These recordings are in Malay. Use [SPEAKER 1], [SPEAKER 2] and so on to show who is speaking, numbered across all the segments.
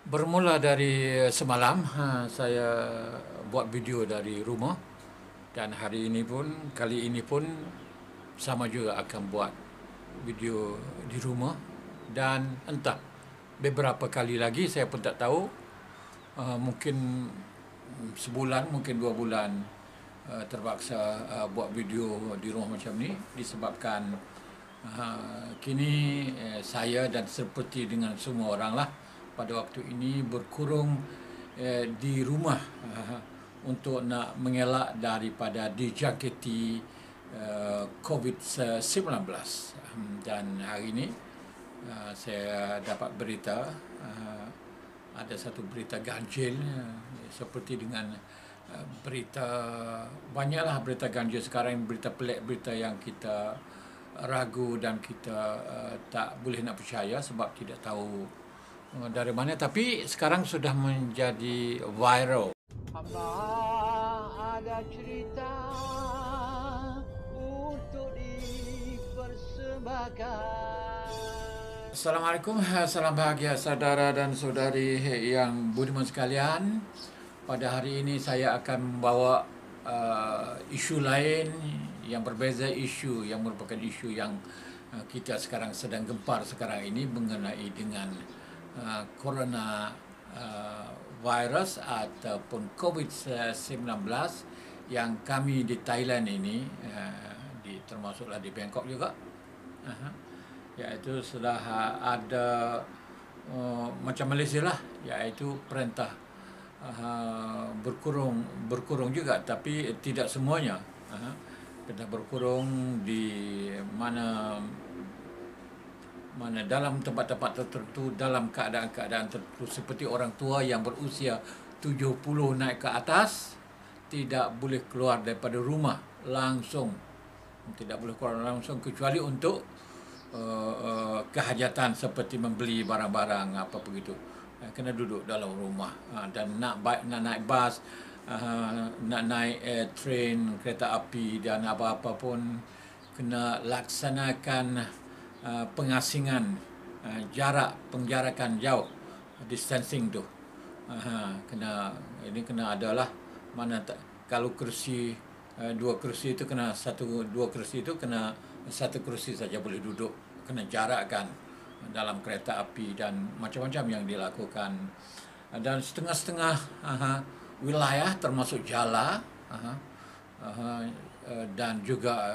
[SPEAKER 1] Bermula dari semalam, saya buat video dari rumah dan kali ini pun sama juga akan buat video di rumah dan entah beberapa kali lagi saya pun tak tahu, mungkin sebulan, mungkin 2 bulan terpaksa buat video di rumah macam ni disebabkan kini saya dan seperti dengan semua orang lah pada waktu ini berkurung di rumah untuk nak mengelak daripada dijangkiti COVID-19. Dan hari ini saya dapat berita, ada satu berita ganjil, seperti dengan berita, banyaklah berita ganjil sekarang, berita pelik, berita yang kita ragu dan kita tak boleh nak percaya sebab tidak tahu dari mana, tapi sekarang sudah menjadi viral.
[SPEAKER 2] Hamba ada cerita untuk dipersembahkan.
[SPEAKER 1] Assalamualaikum, salam bahagia saudara dan saudari yang budiman sekalian. Pada hari ini saya akan membawa isu lain yang berbeza, isu yang merupakan isu yang kita sekarang sedang gempar sekarang ini mengenai dengan corona virus ataupun COVID-19 yang kami di Thailand ini, termasuklah di Bangkok juga, iaitu sudah ada macam Malaysia lah, iaitu perintah berkurung juga, tapi tidak semuanya. Perintah berkurung di mana dalam tempat-tempat tertentu, dalam keadaan-keadaan tertentu, seperti orang tua yang berusia 70 naik ke atas tidak boleh keluar daripada rumah langsung, tidak boleh keluar langsung kecuali untuk kehajatan seperti membeli barang-barang apa begitu. Kena duduk dalam rumah, dan nak naik bas, nak naik train, kereta api dan apa-apa pun kena laksanakan pengasingan, penjarakan jauh, distancing tu. Kena adalah mana kalau kursi, dua kursi itu kena dua kursi itu kena satu kursi saja boleh duduk, kena jarakkan dalam kereta api dan macam-macam yang dilakukan. Dan setengah-setengah wilayah termasuk Jala dan juga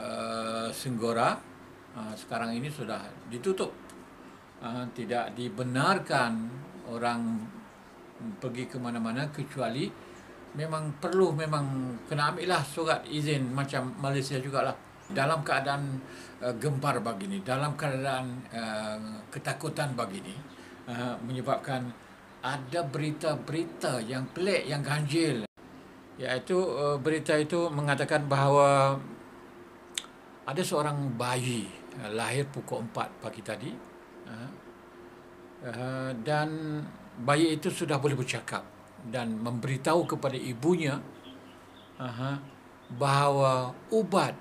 [SPEAKER 1] Senggora sekarang ini sudah ditutup. Tidak dibenarkan orang pergi ke mana-mana kecuali memang perlu, memang kena ambillah surat izin macam Malaysia jugalah. Dalam keadaan gempar begini, dalam keadaan ketakutan begini, menyebabkan ada berita-berita yang pelik, yang ganjil, iaitu berita itu mengatakan bahawa ada seorang bayi lahir pukul 4 pagi tadi, dan bayi itu sudah boleh bercakap dan memberitahu kepada ibunya bahawa ubat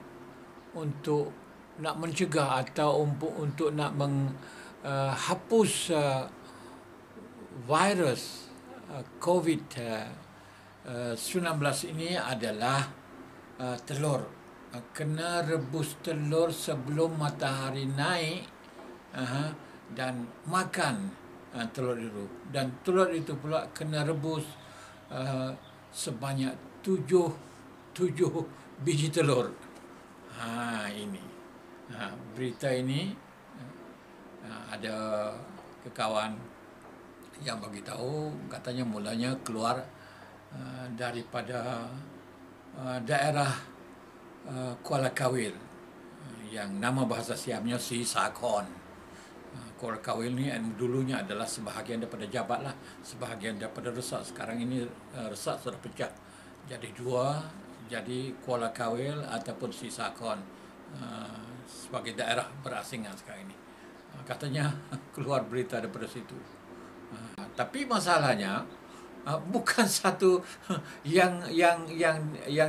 [SPEAKER 1] untuk nak mencegah atau untuk nak menghapus virus COVID-19 ini adalah telur. Kena rebus telur sebelum matahari naik, dan makan telur itu. Dan telur itu pula kena rebus sebanyak 7 biji telur. Ini berita ini, ada kawan yang bagi tahu, katanya mulanya keluar daripada daerah Kuala Kawil yang nama bahasa Siamnya Si Sakon. Kuala Kawil ni dulunya adalah sebahagian daripada Jabat lah, sebahagian daripada Resak. Sekarang ini Resak sudah pecah jadi dua, jadi Kuala Kawil ataupun Si Sakon sebagai daerah berasingan sekarang ini. Katanya keluar berita daripada situ. Tapi masalahnya bukan satu yang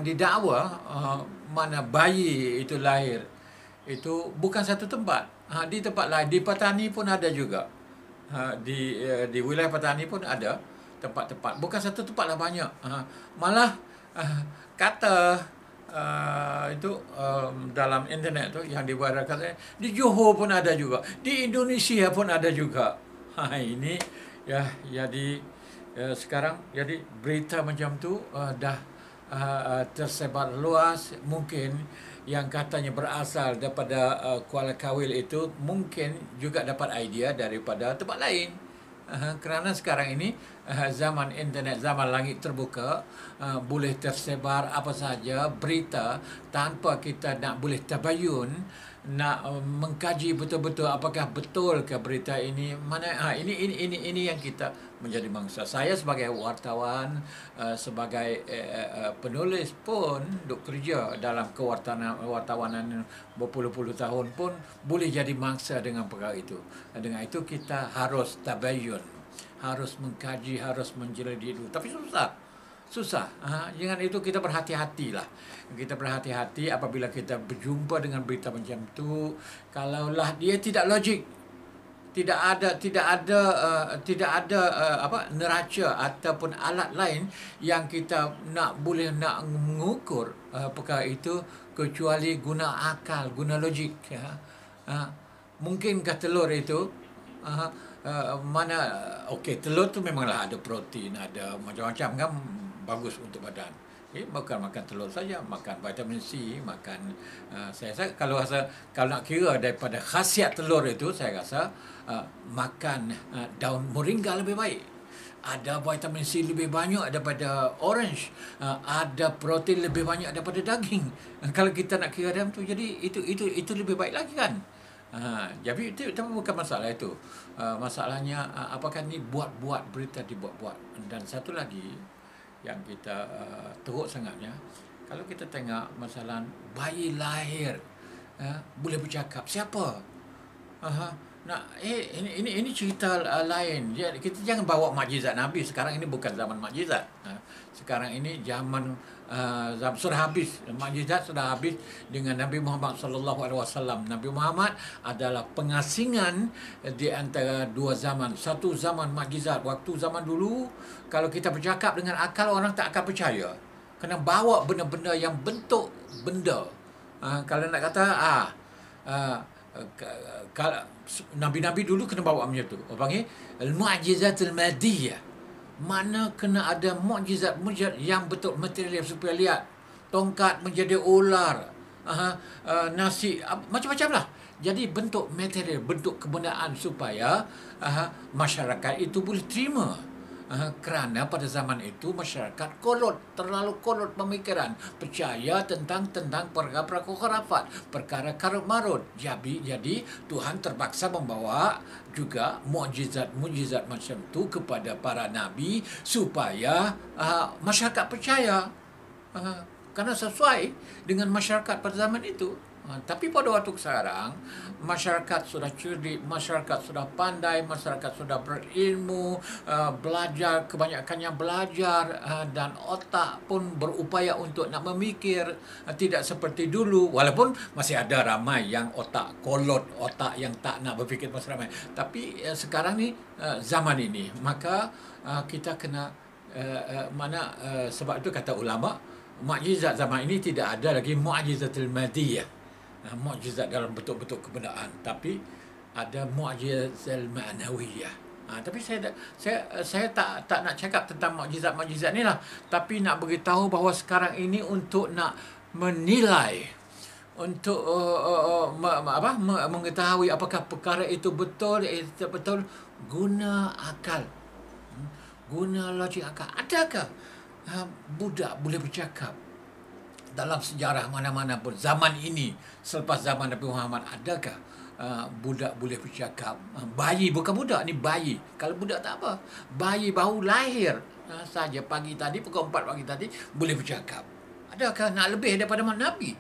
[SPEAKER 1] didakwa, mana bayi itu lahir itu bukan satu tempat. Di tempat lain, di Patani pun ada juga. di wilayah petani pun ada tempat-tempat, bukan satu tempat lah, banyak. Malah kata itu dalam internet tu yang dibuat kata di Johor pun ada juga, di Indonesia pun ada juga. Ini ya jadi sekarang jadi berita macam tu dah tersebar luas. Mungkin yang katanya berasal daripada Kuala Kawil itu mungkin juga dapat idea daripada tempat lain. Kerana sekarang ini zaman internet, zaman langit terbuka, boleh tersebar apa saja berita tanpa kita nak boleh tabayun, nak mengkaji betul-betul apakah betul ke berita ini. Mana ini yang kita menjadi mangsa. Saya sebagai wartawan, sebagai penulis pun duk kerja dalam kewartawanan berpuluh-puluh tahun pun boleh jadi mangsa dengan perkara itu. Dengan itu kita harus tabayun, harus mengkaji, harus menjeliti dulu. Tapi susah. Dengan itu kita berhati-hatilah. Kita berhati-hati apabila kita berjumpa dengan berita macam tu. Kalaulah dia tidak logik, tidak ada neraca ataupun alat lain yang kita boleh mengukur perkara itu kecuali guna akal, guna logik. Mungkinkah telur itu telur tu memanglah ada protein, ada macam-macam kan, bagus untuk badan. Bukan makan telur saja, makan vitamin C, makan saya rasa kalau nak kira daripada khasiat telur itu, saya rasa makan daun moringa lebih baik. Ada vitamin C lebih banyak daripada orange, ada protein lebih banyak daripada daging. Kalau kita nak kira dalam tu, jadi itu lebih baik lagi kan. Jadi itu bukan masalah itu. Masalahnya apakah ni buat-buat berita dibuat-buat. Dan satu lagi yang kita teruk sangatnya, kalau kita tengok masalah bayi lahir boleh bercakap, siapa? Ini cerita lain. Kita jangan bawa mukjizat Nabi. Sekarang ini bukan zaman mukjizat. Sekarang ini zaman sudah habis. Mukjizat sudah habis dengan Nabi Muhammad sallallahu alaihi wasallam. Nabi Muhammad adalah pengasingan di antara dua zaman. Satu zaman mukjizat. Waktu zaman dulu, kalau kita bercakap dengan akal, orang tak akan percaya. Kena bawa benda-benda yang bentuk benda. Kalau nak kata Nabi-Nabi dulu kena bawa macam tu. Orang panggil al-mu'jizatul madiyah. Mana kena ada mukjizat yang betul material supaya lihat. Tongkat menjadi ular. Nasi, macam-macam lah. Jadi bentuk material, bentuk kebenaran supaya masyarakat itu boleh terima. Kerana pada zaman itu masyarakat terlalu kolot pemikiran, percaya tentang perkara khurafat, perkara karut marut. Jadi Tuhan terpaksa membawa juga mukjizat macam tu kepada para nabi supaya masyarakat percaya, kerana sesuai dengan masyarakat pada zaman itu. Tapi pada waktu sekarang, masyarakat sudah cerdik, masyarakat sudah pandai, masyarakat sudah berilmu, belajar, kebanyakannya belajar, dan otak pun berupaya untuk nak memikir. Tidak seperti dulu, walaupun masih ada ramai yang otak kolot, otak yang tak nak berfikir masih ramai. Tapi sekarang ni, zaman ini, maka kita kena, sebab itu kata ulama, mukjizat zaman ini tidak ada lagi mukjizatul madiyah. Mukjizat dalam bentuk-bentuk kebenaran, tapi ada mukjizat ma'nawiyah. Tapi saya tak nak cakap tentang mukjizat ni lah, tapi nak beritahu bahawa sekarang ini untuk nak menilai, untuk mengetahui apakah perkara itu betul, guna akal, guna logik akal. Adakah budak boleh bercakap? Dalam sejarah mana-mana pun, zaman ini, selepas zaman Nabi Muhammad, adakah budak boleh bercakap? Bayi, bukan budak, ni bayi. Kalau budak tak apa. Bayi baru lahir saja pagi tadi, pukul 4 pagi tadi, boleh bercakap. Adakah nak lebih daripada Nabi?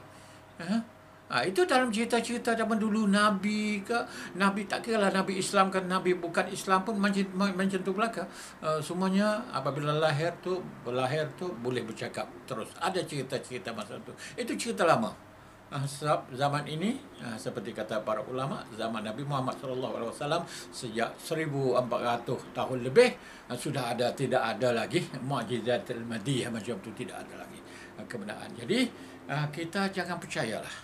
[SPEAKER 1] Itu dalam cerita-cerita zaman dulu, Nabi ke, Nabi tak kira lah Nabi Islam kan, Nabi bukan Islam pun macam tu belaka. Semuanya apabila lahir tu boleh bercakap terus. Ada cerita-cerita masa tu. Itu cerita lama. Sebab zaman ini seperti kata para ulama, zaman Nabi Muhammad SAW sejak 1400 tahun lebih sudah ada, tidak ada lagi mukjizat al-madiyah macam tu, tidak ada lagi kebenaran. Jadi kita jangan percayalah.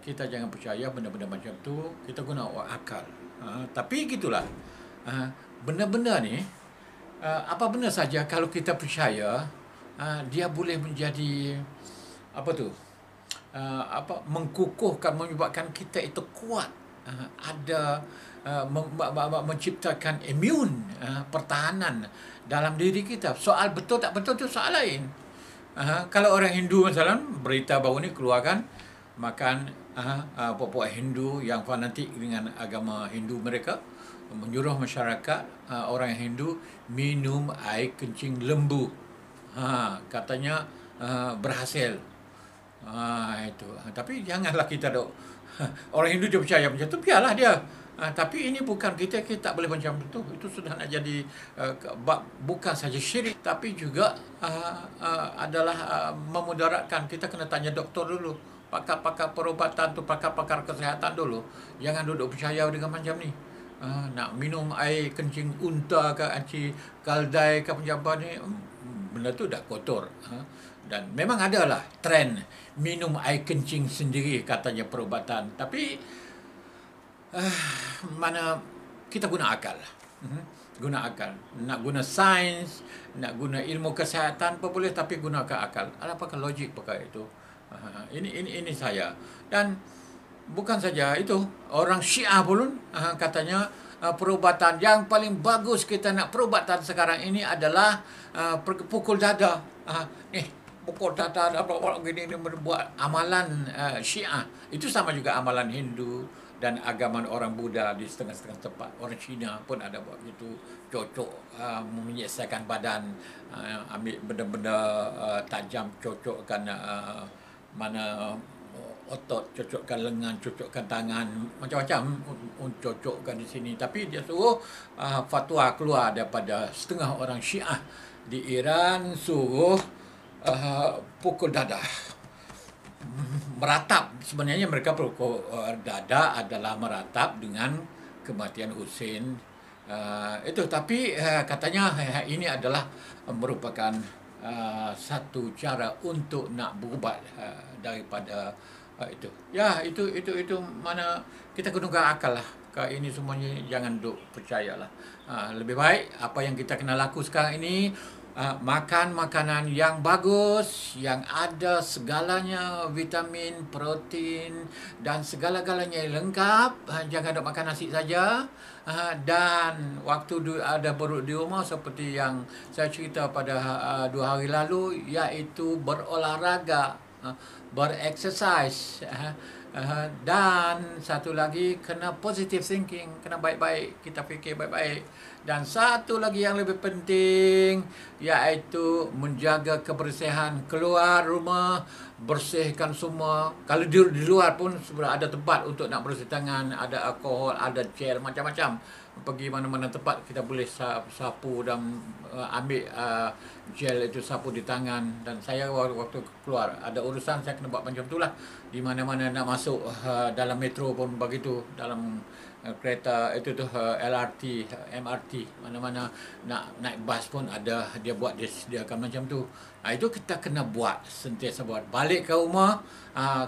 [SPEAKER 1] Kita jangan percaya benda-benda macam tu, kita guna akal. Tapi gitulah. Benda-benda ni apa benda saja kalau kita percaya, dia boleh menjadi apa tu? Mengkukuhkan, menyebabkan kita itu kuat, ada menciptakan imun, pertahanan dalam diri kita. Soal betul tak betul tu soal lain. Kalau orang Hindu misalnya, berita baru ni keluarkan makan puak-puak Hindu yang fanatik dengan agama Hindu mereka, menyuruh masyarakat orang Hindu minum air kencing lembu. Katanya berhasil. Itu. Tapi janganlah kita dok. Orang Hindu dia percaya macam tu, biarlah dia. Tapi ini bukan kita tak boleh macam itu. Itu sudah nak jadi bukan saja syirik, tapi juga adalah memudaratkan. Kita kena tanya doktor dulu, pakar-pakar perubatan tu, pakar-pakar kesihatan dulu. Jangan duduk percaya dengan macam ni. Nak minum air kencing unta ke anci kaldai ke macam apa ni, benda tu dah kotor. Dan memang adalah trend minum air kencing sendiri katanya perubatan. Tapi mana kita guna akal. Guna akal. Nak guna sains, nak guna ilmu kesihatan pun boleh, tapi gunakan akal. Apakah logik pakai itu? Ini saya. Dan bukan saja itu, orang Syiah pun katanya perubatan yang paling bagus kita nak perubatan sekarang ini adalah pukul dada. Pukul dada orang gini membuat amalan Syiah. Itu sama juga amalan Hindu dan agama orang Buddha di setengah-setengah tempat. Orang Cina pun ada buat gitu, cocok menyelesaikan badan, ambil benda-benda tajam, cocokkan mana otot, cocokkan lengan, cocokkan tangan, macam-macam cocokkan di sini. Tapi dia suruh fatwa keluar daripada setengah orang Syiah di Iran, suruh pukul dada, meratap. Sebenarnya mereka pukul dada adalah meratap dengan kematian Husain. Itu, tapi katanya ini adalah merupakan satu cara untuk nak berubat daripada itu. Ya, itu mana kita gunakan akal lah. Ini semuanya jangan duk percayalah. Lebih baik apa yang kita kena laku sekarang ini, makan makanan yang bagus, yang ada segalanya, vitamin, protein dan segala-galanya lengkap. Jangan duk makan nasi saja. Dan waktu ada berut di rumah seperti yang saya cerita pada 2 hari lalu, iaitu berolahraga, bereksersis, dan satu lagi kena positive thinking, kena baik-baik, kita fikir baik-baik. Dan satu lagi yang lebih penting, iaitu menjaga kebersihan keluar rumah, bersihkan semua. Kalau di luar pun sudah ada tempat untuk nak bersih tangan, ada alkohol, ada gel, macam-macam. Pergi mana-mana tempat kita boleh sapu dan ambil gel itu, sapu di tangan. Dan saya waktu keluar ada urusan, saya kena buat macam itulah. Di mana-mana nak masuk dalam metro pun begitu, dalam kereta itu tu LRT, MRT, mana-mana nak naik bas pun ada, dia buat, dia sediakan macam tu. Itu kita kena buat, sentiasa buat. Balik ke rumah,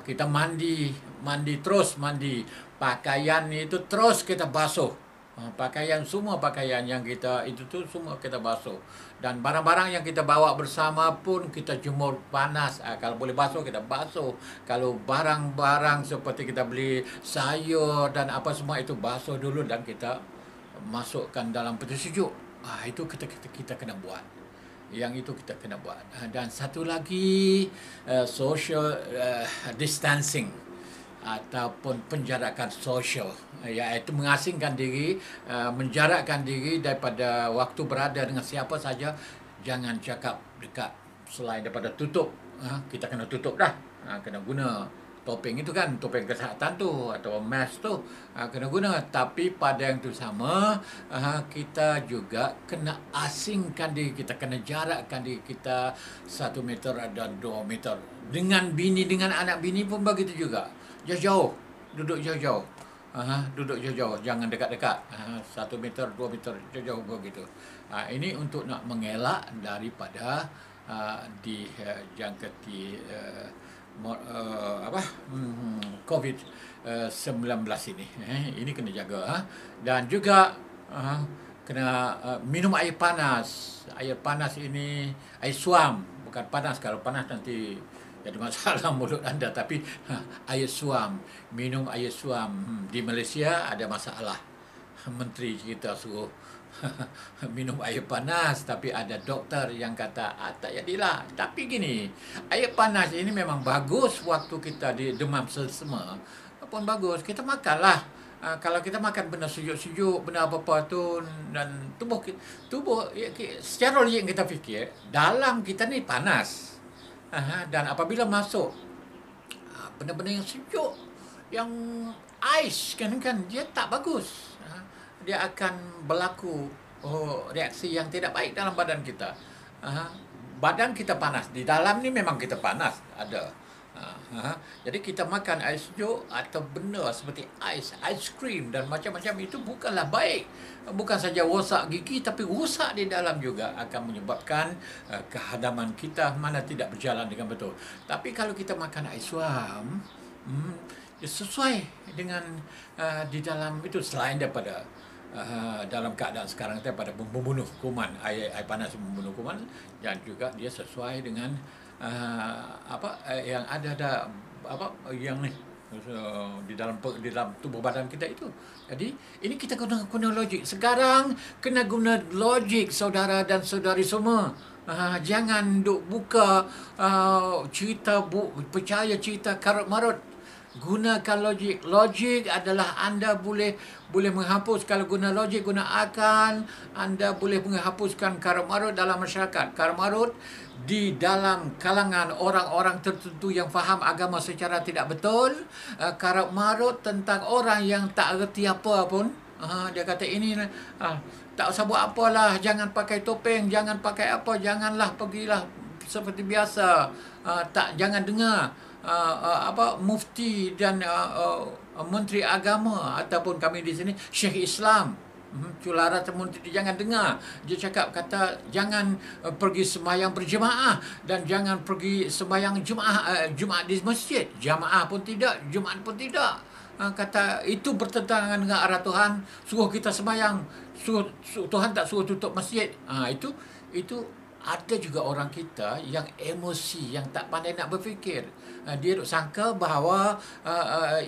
[SPEAKER 1] kita mandi terus, mandi. Pakaian itu terus kita basuh. Pakaian, semua pakaian yang kita itu tu semua kita basuh. Dan barang-barang yang kita bawa bersama pun kita jemur panas. Kalau boleh basuh, kita basuh. Kalau barang-barang seperti kita beli sayur dan apa semua itu basuh dulu dan kita masukkan dalam peti sejuk. Itu kita kena buat. Yang itu kita kena buat. Dan satu lagi, social distancing ataupun penjarakan sosial, iaitu mengasingkan diri, menjarakkan diri daripada waktu berada dengan siapa saja. Jangan cakap dekat selain daripada tutup. Kita kena tutup dah, kena guna topeng itu kan, topeng kesihatan tu atau mask tu kena guna. Tapi pada yang tu sama, kita juga kena asingkan diri kita, kena jarakkan diri kita 1 meter dan 2 meter. Dengan bini, dengan anak bini pun begitu juga. Jauh-jauh, duduk jauh-jauh. Duduk jauh-jauh, jangan dekat-dekat. 1 meter, 2 meter, jauh-jauh begitu. Ini untuk nak mengelak daripada dijangkiti COVID-19 ini. Ini kena jaga. Dan juga kena minum air panas. Air panas ini air suam, bukan panas. Kalau panas nanti jadi masalah mulut anda. Tapi air suam, minum air suam. Di Malaysia ada masalah. Menteri kita suruh minum air panas, tapi ada doktor yang kata tak jadilah. Tapi gini, air panas ini memang bagus waktu kita di demam selesema pun bagus. Kita makanlah. Kalau kita makan benda sejuk-sejuk, benda apa-apa tu, dan tubuh secara logik kita fikir dalam kita ni panas. Dan apabila masuk benda-benda yang sejuk, yang ais kan dia tak bagus. Dia akan berlaku reaksi yang tidak baik dalam badan kita. Badan kita panas, di dalam ni memang kita panas ada. Jadi kita makan ais sejuk atau benda seperti ais krim dan macam-macam itu bukanlah baik. Bukan saja rosak gigi, tapi rosak di dalam juga akan menyebabkan kehadaman kita mana tidak berjalan dengan betul. Tapi kalau kita makan ais suam, sesuai dengan di dalam itu, selain daripada dalam keadaan sekarang kita pada membunuh kuman, air panas membunuh kuman, dan juga dia sesuai dengan yang ada yang ni di dalam tubuh badan kita itu. Jadi ini kita guna logik. Sekarang kena guna logik, saudara dan saudari semua. Jangan duk buka percaya cerita karut-marut. Gunakan logik. Logik adalah anda boleh menghapus. Kalau guna logik, guna akal, anda boleh menghapuskan karut-marut dalam masyarakat. Karut-marut di dalam kalangan orang-orang tertentu yang faham agama secara tidak betul. Karut-marut tentang orang yang tak erti apa pun. Dia kata ini tak usah buat apalah, jangan pakai topeng, jangan pakai apa, janganlah pergilah seperti biasa. Jangan dengar mufti dan menteri agama ataupun kami di sini Syekh Islam Culara Temuntri, jangan dengar. Dia kata jangan pergi sembahyang berjemaah dan jangan pergi sembahyang Jumaat di masjid. Jamaah pun tidak, Jumaat pun tidak. Kata itu bertentangan dengan arah Tuhan, suruh kita sembahyang, Tuhan tak suruh tutup masjid. Itu ada juga orang kita yang emosi, yang tak pandai nak berfikir. Dia sangka bahawa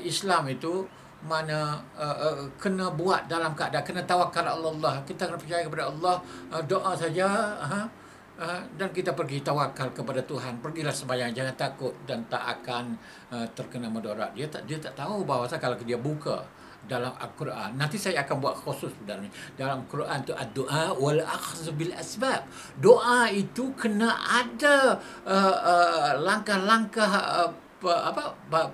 [SPEAKER 1] Islam itu mana kena buat dalam keadaan, kena tawakal Allah. Kita kena percaya kepada Allah, doa saja, dan kita pergi tawakal kepada Tuhan. Pergilah sembahyang, jangan takut dan tak akan terkena mudarat. Dia tak tahu bahawa kalau dia buka dalam Al-Quran, nanti saya akan buat khusus dalam Quran tu ad-du'a wal akhdh bil asbab. Doa itu kena ada langkah-langkah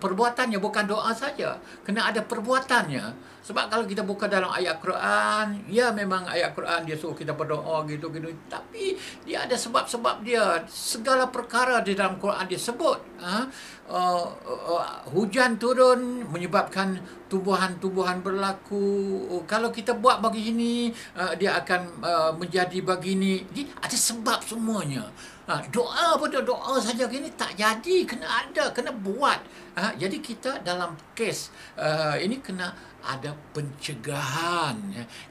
[SPEAKER 1] perbuatannya, bukan doa saja, kena ada perbuatannya. Sebab kalau kita buka dalam ayat Quran, ya memang ayat Quran dia suruh kita berdoa gitu, tapi dia ada sebab-sebab dia. Segala perkara di dalam Quran dia sebut. Hujan turun menyebabkan tumbuhan-tumbuhan berlaku. Kalau kita buat begini, dia akan menjadi begini. Jadi ada sebab semuanya. Doa pun doa saja gini tak jadi, kena ada, kena buat. Jadi kita dalam kes ini kena ada pencegahan,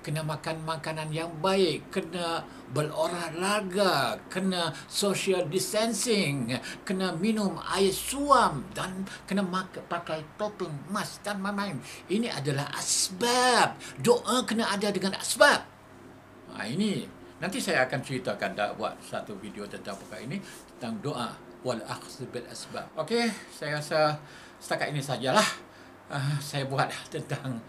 [SPEAKER 1] kena makan makanan yang baik, kena berolahraga, kena social distancing, kena minum air suam dan kena pakai topeng, mask dan lain-lain. Ini adalah asbab. Doa kena ada dengan asbab. Ini nanti saya akan ceritakan, buat satu video tentang perkara ini, tentang doa wal akhdh bil asbab. Okey, saya rasa setakat ini sajalah saya buat tentang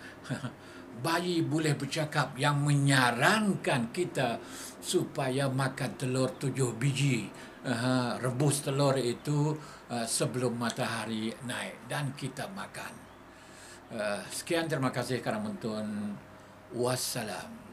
[SPEAKER 1] bayi boleh bercakap yang menyarankan kita supaya makan telur 7 biji. Rebus telur itu sebelum matahari naik dan kita makan. Sekian, terima kasih kerana menonton. Wassalam.